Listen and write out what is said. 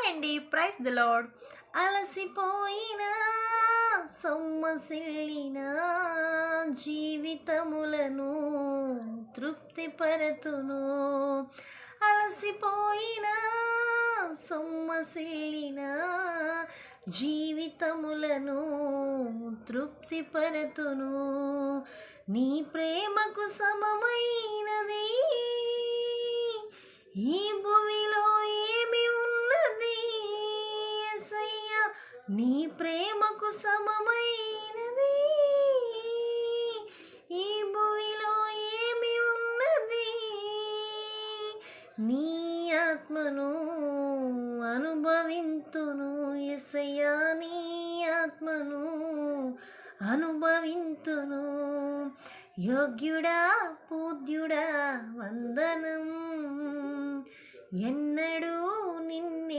అండి, praise the lord. అలసిపోయిన సొమ్మసిల్లిన జీవితములను తృప్తిపరతును. అలసిపోయిన సొమ్మసిల్లిన జీవితములను తృప్తిపరతును. నీ ప్రేమకు సమమైనది ఈ భూమిలో ఏమి ఉన్నది యేసయ్యా, నీ ప్రేమకు సమమైనది ఈ భూమిలో ఏమి ఉన్నది. నీ ఆత్మను అనుభవింతును యేసయ్యా, నీ ఆత్మను అనుభవింతును. యోగ్యుడా పూజ్యుడా వందనం, ఎన్నడూ నిన్ను